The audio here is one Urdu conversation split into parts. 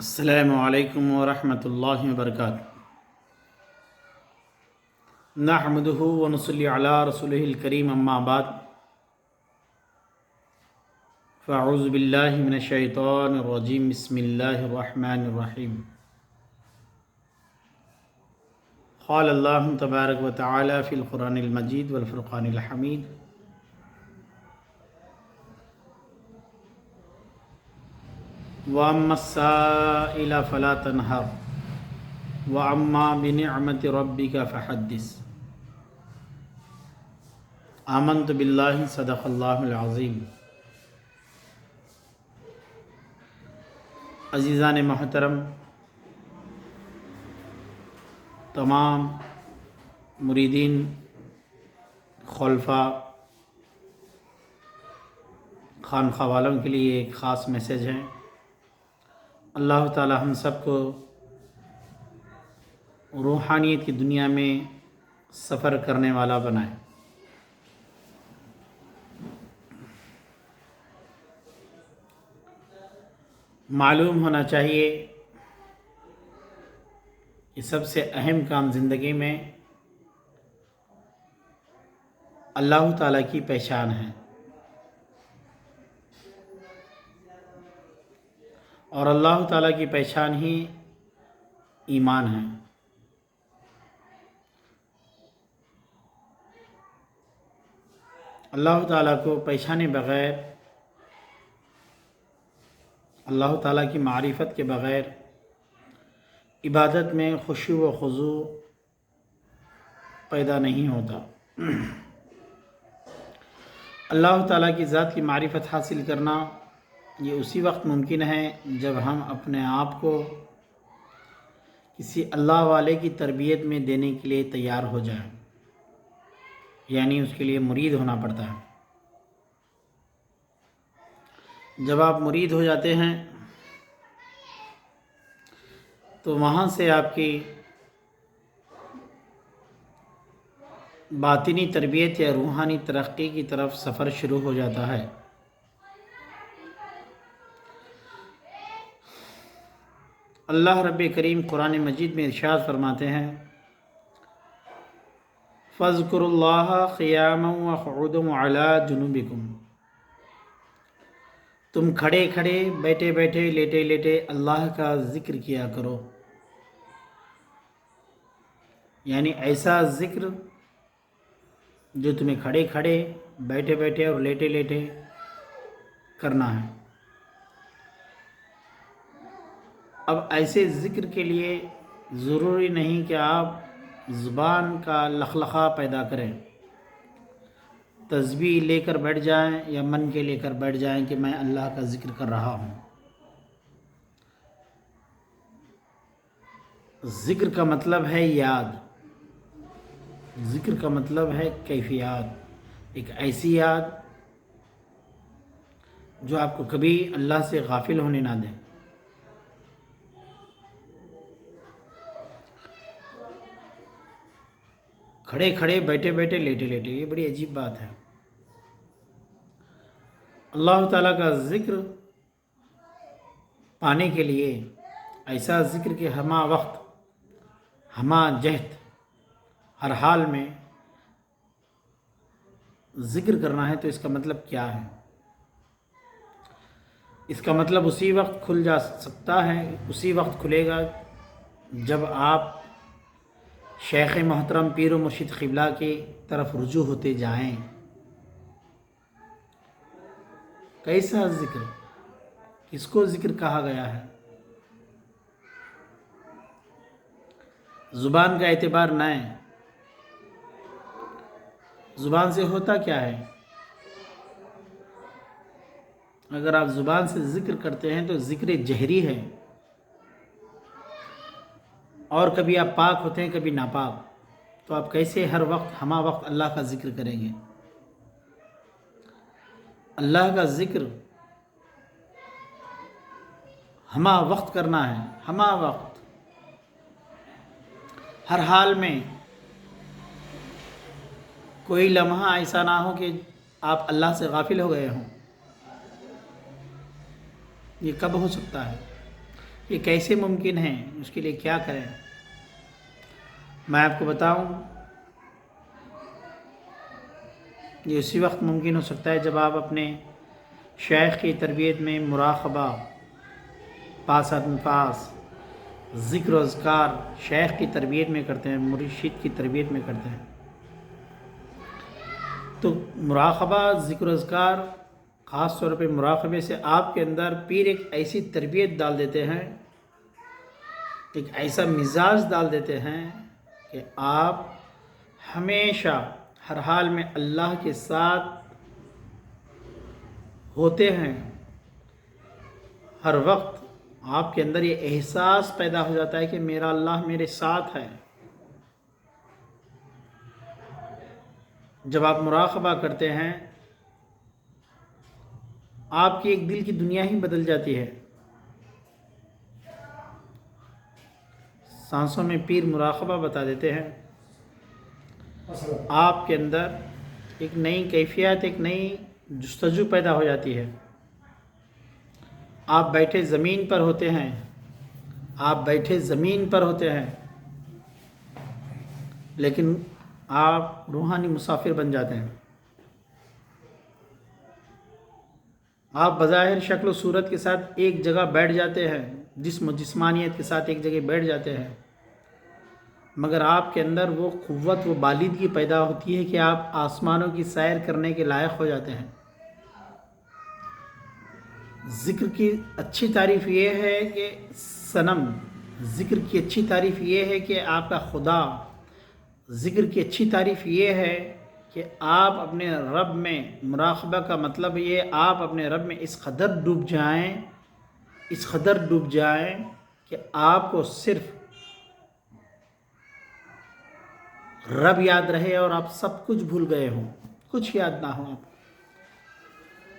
السلام علیکم ورحمۃ اللہ وبرکاتہ۔ نحمدہ ونصلی علی رسولہ الکریم، اما بعد فاعوذ باللہ من الشیطان الرجیم، بسم اللہ الرحمن الرحیم۔ قال اللہ تبارک و تعالی فی القرآن المجید والفرقان الحمید، وَأَمَّا السَّائِلَ فَلَا تَنْهَرْ وَأَمَّا بِنِعْمَةِ رَبِّكَ فَحَدِّثْ۔ آمنت باللہ، صدق اللہ العظیم۔ عزیزان محترم، تمام مریدین، خلفاء، خانقاہ والوں کے لیے ایک خاص میسیج ہے۔ اللہ تعالی ہم سب کو روحانیت کی دنیا میں سفر کرنے والا بنائے۔ معلوم ہونا چاہیے کہ سب سے اہم کام زندگی میں اللہ تعالیٰ کی پہچان ہے، اور اللہ تعالیٰ کی پہچان ہی ایمان ہے۔ اللہ تعالیٰ کو پہچانے بغیر، اللہ تعالیٰ کی معرفت کے بغیر عبادت میں خشوع و خضوع پیدا نہیں ہوتا۔ اللہ تعالیٰ کی ذات کی معرفت حاصل کرنا یہ اسی وقت ممکن ہے جب ہم اپنے آپ کو کسی اللہ والے کی تربیت میں دینے کے لیے تیار ہو جائیں، یعنی اس کے لیے مرید ہونا پڑتا ہے۔ جب آپ مرید ہو جاتے ہیں تو وہاں سے آپ کی باطنی تربیت یا روحانی ترقی کی طرف سفر شروع ہو جاتا ہے۔ اللہ رب کریم قرآن مجید میں ارشاد فرماتے ہیں، فَاذْكُرُوا اللَّهَ قِيَامًا وَقُعُودًا وَعَلَىٰ جُنُوبِكُمْ۔ تم کھڑے کھڑے، بیٹھے بیٹھے، لیٹے لیٹے اللہ کا ذکر کیا کرو، یعنی ایسا ذکر جو تمہیں کھڑے کھڑے، بیٹھے بیٹھے اور لیٹے لیٹے کرنا ہے۔ اب ایسے ذکر کے لیے ضروری نہیں کہ آپ زبان کا لخلخہ پیدا کریں، تسبیح لے کر بیٹھ جائیں یا من کے لے کر بیٹھ جائیں کہ میں اللہ کا ذکر کر رہا ہوں۔ ذکر کا مطلب ہے یاد، ذکر کا مطلب ہے کیفیات، ایک ایسی یاد جو آپ کو کبھی اللہ سے غافل ہونے نہ دے۔ کھڑے کھڑے، بیٹھے بیٹھے، لیٹے لیٹے، یہ بڑی عجیب بات ہے۔ اللہ تعالیٰ کا ذکر پانے کے لیے ایسا ذکر کہ ہمہ وقت، ہمہ جہت، ہر حال میں ذکر کرنا ہے، تو اس کا مطلب کیا ہے؟ اس کا مطلب اسی وقت کھل جا سکتا ہے، اسی وقت کھلے گا جب آپ شیخ محترم پیر و مرشد قبلہ کی طرف رجوع ہوتے جائیں۔ کیسا ذکر؟ کس کو ذکر کہا گیا ہے؟ زبان کا اعتبار نہ ہے۔ زبان سے ہوتا کیا ہے؟ اگر آپ زبان سے ذکر کرتے ہیں تو ذکر جہری ہے، اور کبھی آپ پاک ہوتے ہیں، کبھی ناپاک، تو آپ کیسے ہر وقت ہمہ وقت اللہ کا ذکر کریں گے؟ اللہ کا ذکر ہمہ وقت کرنا ہے، ہمہ وقت، ہر حال میں۔ کوئی لمحہ ایسا نہ ہو کہ آپ اللہ سے غافل ہو گئے ہوں۔ یہ کب ہو سکتا ہے؟ یہ کیسے ممکن ہے؟ اس کے لیے کیا کریں؟ میں آپ کو بتاؤں، یہ اسی وقت ممکن ہو سکتا ہے جب آپ اپنے شیخ کی تربیت میں مراقبہ، پاس انفاس، ذکر و اذکار شیخ کی تربیت میں کرتے ہیں، مرشد کی تربیت میں کرتے ہیں۔ تو مراقبہ، ذکر و اذکار، خاص طور پہ مراقبے سے آپ کے اندر پیر ایک ایسی تربیت ڈال دیتے ہیں، ایک ایسا مزاج ڈال دیتے ہیں کہ آپ ہمیشہ ہر حال میں اللہ کے ساتھ ہوتے ہیں۔ ہر وقت آپ کے اندر یہ احساس پیدا ہو جاتا ہے کہ میرا اللہ میرے ساتھ ہے۔ جب آپ مراقبہ کرتے ہیں، آپ کی ایک دل کی دنیا ہی بدل جاتی ہے۔ سانسوں میں پیر مراقبہ بتا دیتے ہیں، آپ کے اندر ایک نئی کیفیت، ایک نئی جستجو پیدا ہو جاتی ہے۔ آپ بیٹھے زمین پر ہوتے ہیں، آپ بیٹھے زمین پر ہوتے ہیں، لیکن آپ روحانی مسافر بن جاتے ہیں۔ آپ بظاہر شکل و صورت کے ساتھ ایک جگہ بیٹھ جاتے ہیں، جسم و جسمانیت کے ساتھ ایک جگہ بیٹھ جاتے ہیں، مگر آپ کے اندر وہ قوت، وہ بالندگی پیدا ہوتی ہے کہ آپ آسمانوں کی سیر کرنے کے لائق ہو جاتے ہیں۔ ذکر کی اچھی تعریف یہ ہے کہ صنم، ذکر کی اچھی تعریف یہ ہے کہ آپ کا خدا، ذکر کی اچھی تعریف یہ ہے کہ آپ اپنے رب میں، مراقبہ کا مطلب یہ آپ اپنے رب میں اس قدر ڈوب جائیں، اس قدر ڈوب جائیں کہ آپ کو صرف رب یاد رہے اور آپ سب کچھ بھول گئے ہوں، کچھ یاد نہ ہو۔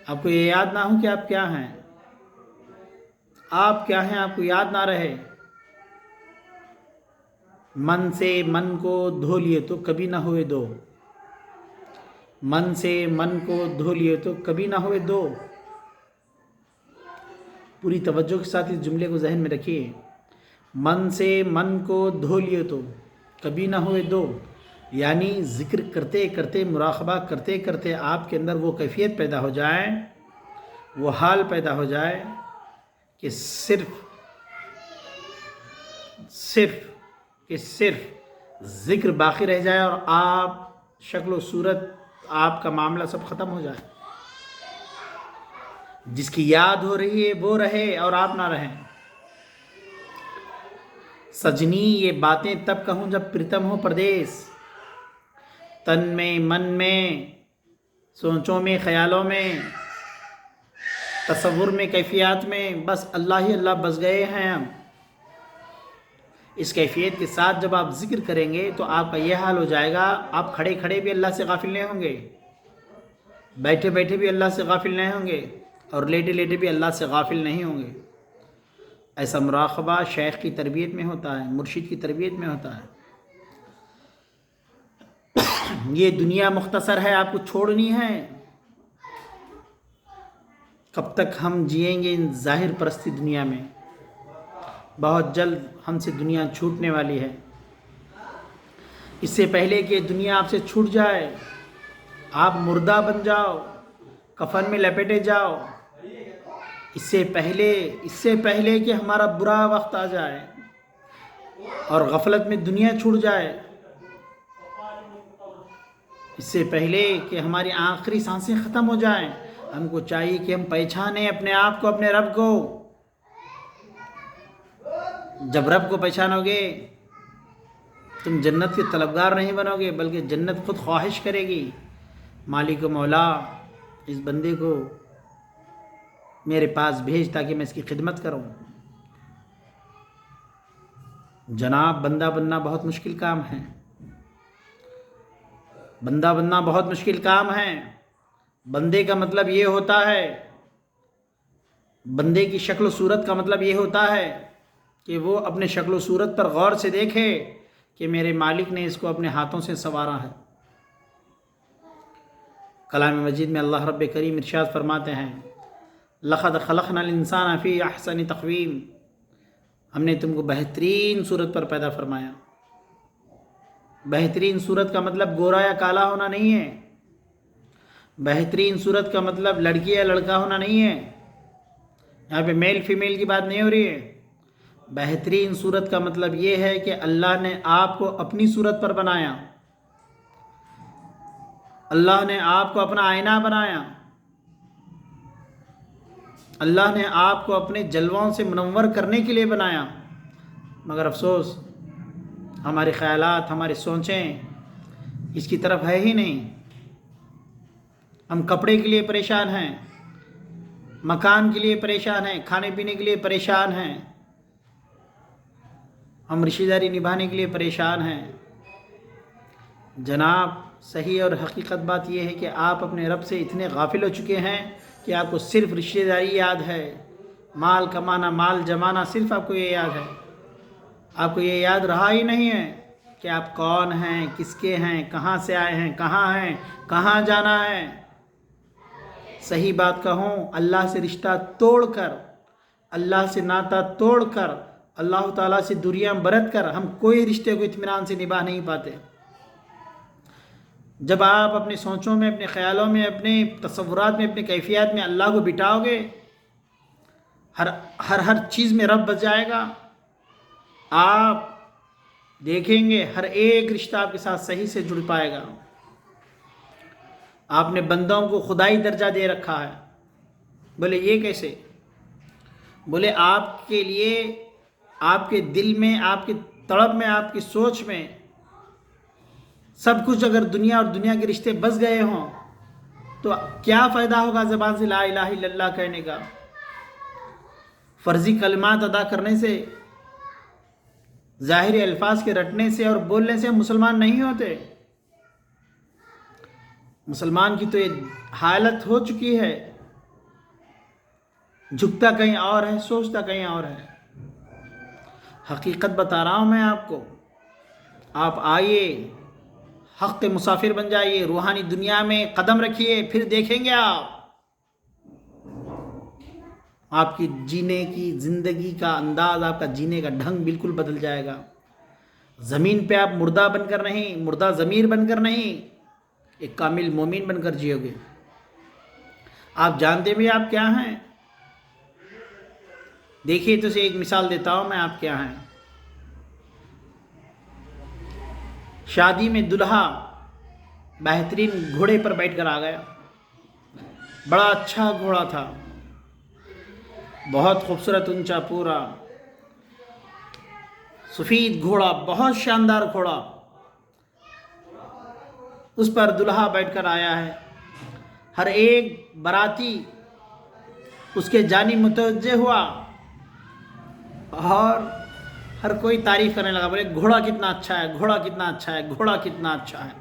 آپ کو یہ یاد نہ ہو کہ آپ کیا ہیں، آپ کیا ہیں، آپ کو یاد نہ رہے۔ من سے من کو دھو لیے تو کبھی نہ ہوئے دو، من سے من کو دھو لیے تو کبھی نہ ہوئے دو۔ پوری توجہ کے ساتھ اس جملے کو ذہن میں رکھیے، من سے من کو دھو لیے تو کبھی نہ ہوئے دو، یعنی ذکر کرتے کرتے، مراقبہ کرتے کرتے آپ کے اندر وہ کیفیت پیدا ہو جائے، وہ حال پیدا ہو جائے کہ صرف ذکر باقی رہ جائے اور آپ شکل و صورت، آپ کا معاملہ سب ختم ہو جائے۔ جس کی یاد ہو رہی ہے وہ رہے اور آپ نہ رہیں۔ سجنی یہ باتیں تب کہوں جب پرتم ہو پردیس، تن میں، من میں، سوچوں میں، خیالوں میں، تصور میں، کیفیات میں بس اللہ ہی اللہ بس گئے ہیں ہم۔ اس کیفیت کے ساتھ جب آپ ذکر کریں گے تو آپ کا یہ حال ہو جائے گا، آپ کھڑے کھڑے بھی اللہ سے غافل نہیں ہوں گے، بیٹھے بیٹھے بھی اللہ سے غافل نہیں ہوں گے، اور لیٹے لیٹے بھی اللہ سے غافل نہیں ہوں گے۔ ایسا مراقبہ شیخ کی تربیت میں ہوتا ہے، مرشد کی تربیت میں ہوتا ہے۔ یہ دنیا مختصر ہے، آپ کو چھوڑنی ہے۔ کب تک ہم جئیں گے ان ظاہر پرستی دنیا میں؟ بہت جلد ہم سے دنیا چھوٹنے والی ہے۔ اس سے پہلے کہ دنیا آپ سے چھوٹ جائے، آپ مردہ بن جاؤ، کفن میں لپیٹے جاؤ، اس سے پہلے کہ ہمارا برا وقت آ جائے اور غفلت میں دنیا چھوٹ جائے، اس سے پہلے کہ ہماری آخری سانسیں ختم ہو جائیں، ہم کو چاہیے کہ ہم پہچانیں اپنے آپ کو، اپنے رب کو۔ جب رب کو پہچانو گے تم جنت کے طلبگار نہیں بنو گے، بلکہ جنت خود خواہش کرے گی، مالک و مولا اس بندے کو میرے پاس بھیج تاکہ میں اس کی خدمت کروں۔ جناب، بندہ بننا بہت مشکل کام ہے، بندہ بننا بہت مشکل کام ہے۔ بندے کا مطلب یہ ہوتا ہے، بندے کی شکل و صورت کا مطلب یہ ہوتا ہے کہ وہ اپنے شکل و صورت پر غور سے دیکھے کہ میرے مالک نے اس کو اپنے ہاتھوں سے سنوارا ہے۔ کلام مجید میں اللہ رب کریم ارشاد فرماتے ہیں، لَقَدْ خَلَقْنَا الْإِنسَانَ فِي أَحْسَنِ تَقْوِيمٍ، ہم نے تم کو بہترین صورت پر پیدا فرمایا. بہترین صورت کا مطلب گورا یا کالا ہونا نہیں ہے. بہترین صورت کا مطلب لڑکی یا لڑکا ہونا نہیں ہے. یہاں پہ میل فیمیل کی بات نہیں ہو رہی ہے. بہترین صورت کا مطلب یہ ہے کہ اللہ نے آپ کو اپنی صورت پر بنایا. اللہ نے آپ کو اپنا آئینہ بنایا. اللہ نے آپ کو اپنے جلووں سے منور کرنے کے لیے بنایا. مگر افسوس ہمارے خیالات، ہماری سوچیں اس کی طرف ہے ہی نہیں. ہم کپڑے کے لیے پریشان ہیں، مکان کے لیے پریشان ہیں، کھانے پینے کے لیے پریشان ہیں، ہم رشتہ داری نبھانے کے لیے پریشان ہیں. جناب صحیح اور حقیقت بات یہ ہے کہ آپ اپنے رب سے اتنے غافل ہو چکے ہیں کہ آپ کو صرف رشتہ داری یاد ہے، مال کمانا، مال جمانا، صرف آپ کو یہ یاد ہے. آپ کو یہ یاد رہا ہی نہیں ہے کہ آپ کون ہیں، کس کے ہیں، کہاں سے آئے ہیں، کہاں جانا ہے. صحیح بات کہوں، اللہ سے رشتہ توڑ کر، اللہ سے ناتا توڑ کر، اللہ تعالیٰ سے دوریاں برت کر ہم کوئی رشتے کو اطمینان سے نبھا نہیں پاتے. جب آپ اپنے سوچوں میں، اپنے خیالوں میں، اپنے تصورات میں، اپنے کیفیات میں اللہ کو بٹاؤ گے، ہر چیز میں رب بس جائے گا. آپ دیکھیں گے ہر ایک رشتہ آپ کے ساتھ صحیح سے جڑ پائے گا. آپ نے بندوں کو خدائی درجہ دے رکھا ہے. بولے یہ کیسے؟ بولے آپ کے لیے، آپ کے دل میں، آپ کے طلب میں، آپ کی سوچ میں سب کچھ اگر دنیا اور دنیا کے رشتے بس گئے ہوں تو کیا فائدہ ہوگا زبان سے لا الہ الا اللہ کہنے کا؟ فرضی کلمات ادا کرنے سے، ظاہری الفاظ کے رٹنے سے اور بولنے سے ہم مسلمان نہیں ہوتے. مسلمان کی تو یہ حالت ہو چکی ہے، جھکتا کہیں اور ہے، سوچتا کہیں اور ہے. حقیقت بتا رہا ہوں میں آپ کو. آپ آئیے، حق کے مسافر بن جائیے، روحانی دنیا میں قدم رکھیے، پھر دیکھیں گے آپ کی جینے کی زندگی کا انداز، آپ کا جینے کا ڈھنگ بالکل بدل جائے گا. زمین پہ آپ مردہ بن کر نہیں، مردہ ضمیر بن کر نہیں، ایک کامل مومن بن کر جیو گے. آپ جانتے بھی آپ کیا ہیں؟ دیکھیے تو سے ایک مثال دیتا ہوں میں، آپ کیا ہیں. شادی میں دلہا بہترین گھوڑے پر بیٹھ کر آ گیا. بڑا اچھا گھوڑا تھا، بہت خوبصورت، اونچا، پورا سفید گھوڑا، بہت شاندار گھوڑا. اس پر دلہا بیٹھ کر آیا ہے. ہر ایک باراتی اس کے جانب متوجہ ہوا اور ہر کوئی تعریف کرنے لگا. بولے گھوڑا کتنا اچھا ہے، گھوڑا کتنا اچھا ہے، گھوڑا کتنا اچھا ہے.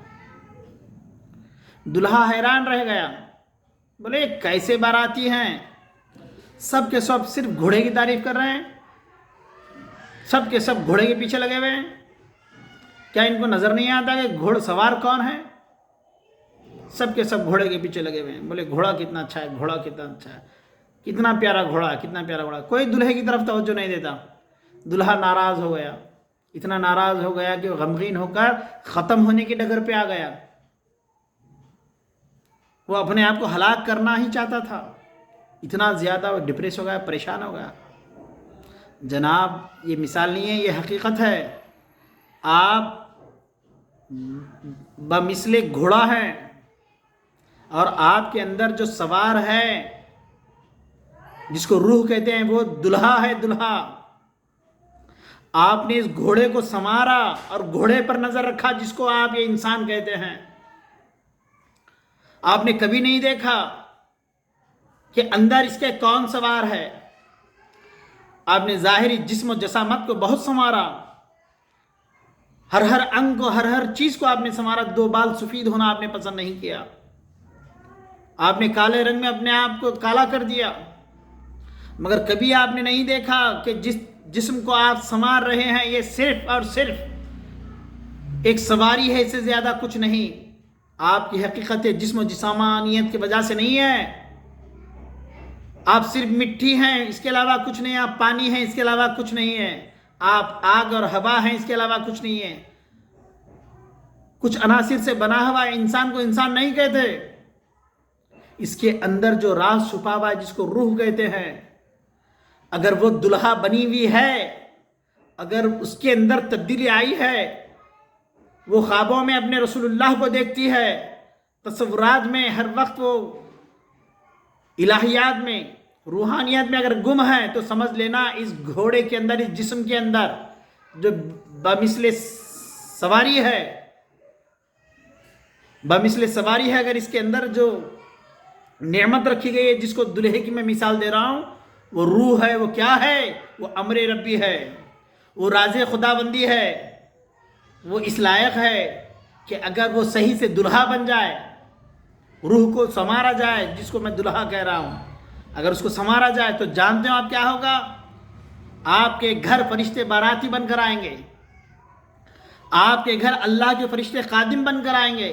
دلہا حیران رہ گیا. بولے کیسے باراتی ہیں، سب کے سب صرف گھوڑے کی تعریف کر رہے ہیں، سب کے سب گھوڑے کے پیچھے لگے ہوئے ہیں. کیا ان کو نظر نہیں آتا کہ گھوڑ سوار کون ہے؟ سب کے سب گھوڑے کے پیچھے لگے ہوئے ہیں. بولے گھوڑا کتنا اچھا ہے، گھوڑا کتنا اچھا ہے، کتنا پیارا گھوڑا ہے، کتنا پیارا گھوڑا ہے. کوئی دلہے کی طرف توجہ نہیں دیتا. دلہا ناراض ہو گیا، اتنا ناراض ہو گیا کہ وہ غمگین ہو کر ختم ہونے کی ڈگر پہ آ گیا. وہ اپنے آپ کو ہلاک کرنا ہی چاہتا تھا. اتنا زیادہ وہ ڈپریس ہو گیا، پریشان ہو گیا. جناب یہ مثال نہیں ہے، یہ حقیقت ہے. آپ بمثل گھوڑا ہیں اور آپ کے اندر جو سوار ہے، جس کو روح کہتے ہیں، وہ دلہا ہے. دلہا آپ نے اس گھوڑے کو سنوارا اور گھوڑے پر نظر رکھا، جس کو آپ یہ انسان کہتے ہیں. آپ نے کبھی نہیں دیکھا کہ اندر اس کے کون سوار ہے. آپ نے ظاہری جسم و جسامت کو بہت سنوارا، ہر انگ کو، ہر چیز کو آپ نے سنوارا. 2 بال سفید ہونا آپ نے پسند نہیں کیا. آپ نے کالے رنگ میں اپنے آپ کو کالا کر دیا. مگر کبھی آپ نے نہیں دیکھا کہ جس جسم کو آپ سنوار رہے ہیں، یہ صرف اور صرف ایک سواری ہے، اس سے زیادہ کچھ نہیں. آپ کی حقیقت جسم و جسمانیت کی وجہ سے نہیں ہے. آپ صرف مٹی ہیں، اس کے علاوہ کچھ نہیں، آپ پانی ہیں، اس کے علاوہ کچھ نہیں ہے، آپ آگ اور ہوا ہیں، اس کے علاوہ کچھ نہیں ہے، کچھ عناصر سے بنا ہوا انسان کو انسان نہیں کہتے، اس کے اندر جو راز چھپا ہوا ہے جس کو روح کہتے ہیں، اگر وہ دلہا بنی ہوئی ہے، اگر اس کے اندر تبدیلی آئی ہے، وہ خوابوں میں اپنے رسول اللہ کو دیکھتی ہے، تصورات میں ہر وقت وہ الہیات میں روحانیت میں اگر گم ہے تو سمجھ لینا اس گھوڑے کے اندر، اس جسم کے اندر جو بمثل سواری ہے، اگر اس کے اندر جو نعمت رکھی گئی ہے جس کو دلہے کی میں مثال دے رہا ہوں، وہ روح ہے، وہ کیا ہے؟ وہ امر ربی ہے، وہ راز خدا بندی ہے، وہ اس لائق ہے کہ اگر وہ صحیح سے دلہا بن جائے، روح کو سنوارا جائے، جس کو میں دلہا کہہ رہا ہوں، اگر اس کو سنوارا جائے تو جانتے ہو آپ کیا ہوگا؟ آپ کے گھر فرشتے باراتی بن کر آئیں گے، آپ کے گھر اللہ کے فرشتے خادم بن کر آئیں گے،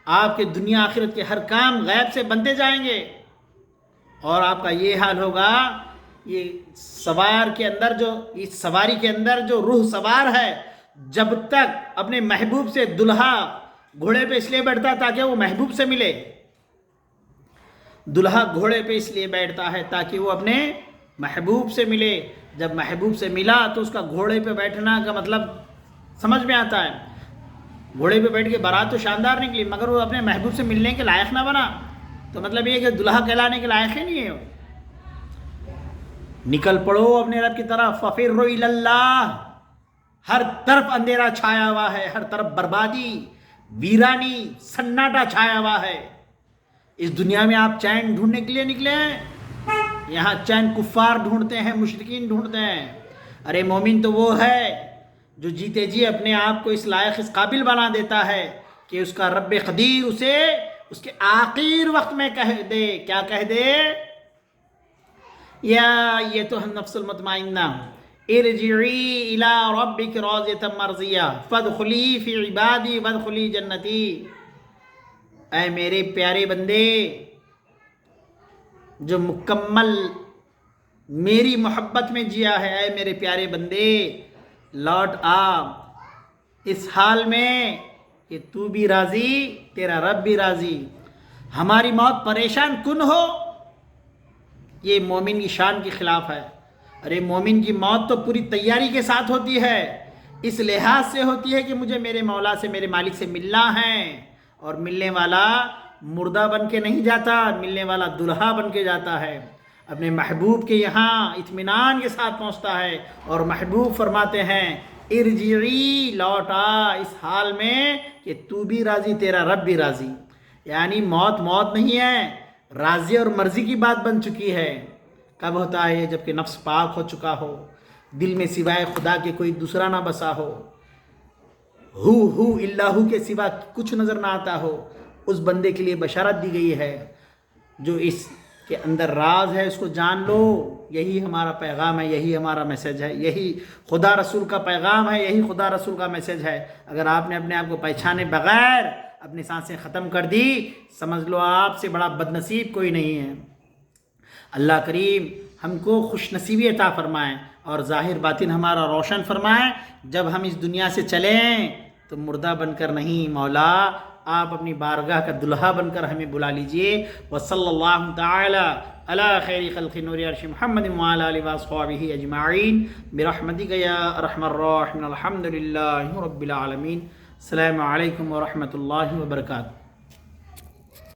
آپ کے دنیا آخرت کے ہر کام غیب سے بنتے جائیں گے، اور آپ کا یہ حال ہوگا، یہ سوار کے اندر جو، اس سواری کے اندر جو روح سوار ہے، جب تک اپنے محبوب سے دلہا گھوڑے پہ اس لیے بیٹھتا تاکہ وہ محبوب سے ملے، دلہا گھوڑے پہ اس لیے بیٹھتا ہے تاکہ وہ اپنے محبوب سے ملے، جب محبوب سے ملا تو اس کا گھوڑے پہ بیٹھنا کا مطلب سمجھ میں آتا ہے، گھوڑے پہ بیٹھ کے بارات تو شاندار نکلی مگر وہ اپنے محبوب سے ملنے کے لائق نہ بنا، تو مطلب یہ کہ دلہا کہلانے کے لائق ہی نہیں ہے۔ نکل پڑو اپنے رب کی طرف، ففروا الی اللہ، ہر طرف اندھیرا چھایا ہوا ہے، ہر طرف بربادی، ویرانی، سناٹا چھایا ہوا ہے، اس دنیا میں آپ چین ڈھونڈنے کے لیے نکلے ہیں؟ یہاں چین کفار ڈھونڈتے ہیں، مشرکین ڈھونڈتے ہیں، ارے مومن تو وہ ہے جو جیتے جی اپنے آپ کو اس لائق، اس قابل بنا دیتا ہے کہ اس کا رب قدیر اسے اس کے آخر وقت میں کہہ دے، کیا کہہ دے؟ یا یہ تو نفس المطمئنہ ارجعی الی ربک راضیۃ مرضیہ فادخلی فی عبادی وادخلی جنتی، اے میرے پیارے بندے جو مکمل میری محبت میں جیا ہے، اے میرے پیارے بندے لوٹ آ اس حال میں کہ تو بھی راضی، تیرا رب بھی راضی، ہماری موت پریشان کن ہو، یہ مومن کی شان کے خلاف ہے۔ ارے مومن کی موت تو پوری تیاری کے ساتھ ہوتی ہے، اس لحاظ سے ہوتی ہے کہ مجھے میرے مولا سے، میرے مالک سے ملنا ہے، اور ملنے والا مردہ بن کے نہیں جاتا، ملنے والا دلہا بن کے جاتا ہے، اپنے محبوب کے یہاں اطمینان کے ساتھ پہنچتا ہے، اور محبوب فرماتے ہیں ارجعی، لوٹا اس حال میں کہ تو بھی راضی، تیرا رب بھی راضی، یعنی موت نہیں ہے، راضی اور مرضی کی بات بن چکی ہے۔ کب ہوتا ہے؟ جب کہ نفس پاک ہو چکا ہو، دل میں سوائے خدا کے کوئی دوسرا نہ بسا ہو، ہو اللہ کے سوا کچھ نظر نہ آتا ہو، اس بندے کے لیے بشارت دی گئی ہے، جو اس کے اندر راز ہے اس کو جان لو، یہی ہمارا پیغام ہے، یہی ہمارا میسج ہے، یہی خدا رسول کا پیغام ہے، یہی خدا رسول کا میسج ہے۔ اگر آپ نے اپنے آپ کو پہچانے بغیر اپنی سانسیں ختم کر دی، سمجھ لو آپ سے بڑا بد نصیب کوئی نہیں ہے۔ اللہ کریم ہم کو خوش نصیبی عطا فرمائیں اور ظاہر باطن ہمارا روشن فرمائیں۔ جب ہم اس دنیا سے چلیں تو مردہ بن کر نہیں، مولا آپ اپنی بارگاہ کا دلہا بن کر ہمیں بلا لیجئے۔ وصلی اللہ تعالی علی خیر خلق نور عرش محمد وعلی آلہ واصحابہ اجمعین برحمتک یا ارحم الراحمین، الحمد للہ رب العالمین۔ السلام علیکم ورحمۃ اللہ وبرکاتہ۔